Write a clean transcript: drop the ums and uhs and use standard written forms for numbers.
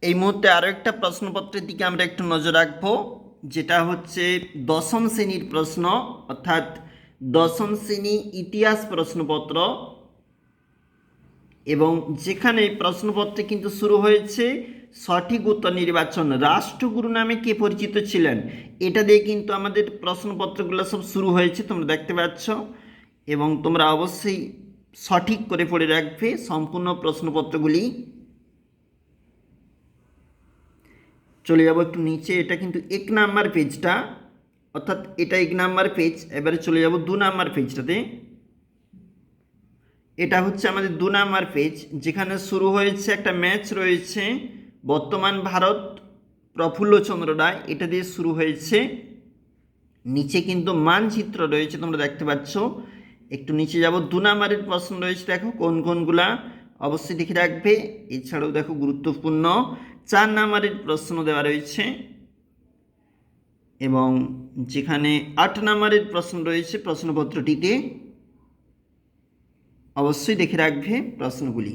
এই মুহূর্তে আরও একটা প্রশ্নপত্রের দিকে আমরা একটু নজর রাখবো, যেটা হচ্ছে দশম শ্রেণীর প্রশ্ন, অর্থাৎ দশম শ্রেণী ইতিহাস প্রশ্নপত্র। এবং যেখানে প্রশ্নপত্রে কিন্তু শুরু হয়েছে সঠিক উত্তর নির্বাচন, রাষ্ট্রগুরু নামে কে পরিচিত ছিলেন, এটা দিয়ে কিন্তু আমাদের প্রশ্নপত্রগুলো সব শুরু হয়েছে, তোমরা দেখতে পাচ্ছ। এবং তোমরা অবশ্যই সঠিক করে পড়ে রাখবে সম্পূর্ণ প্রশ্নপত্রগুলি। চলে যাব একটু নিচে, এটা কিন্তু 1 নাম্বার পেজটা, অর্থাৎ এটা 1 নাম্বার পেজ। এবারে চলে যাব 2 নাম্বার পেজটাতে। এটা হচ্ছে আমাদের 2 নাম্বার পেজ, যেখানে শুরু হয়েছে একটা ম্যাচ রয়েছে বর্তমান ভারত প্রফুল্লচন্দ্র রায়, এটা দিয়ে শুরু হয়েছে। নিচে কিন্তু মানচিত্র রয়েছে, তোমরা দেখতে পাচ্ছ। একটু নিচে যাব, 2 নাম্বারের প্রশ্ন রয়েছে, দেখো কোন কোনগুলা অবশ্যই লিখে রাখবে। এছাড়াও দেখো গুরুত্বপূর্ণ 4 নাম্বারের প্রশ্ন দেওয়া রয়েছে, এবং যেখানে 8 নাম্বারের প্রশ্ন রয়েছে প্রশ্নপত্রটিতে। অবশ্যই দেখে রাখবে প্রশ্নগুলি।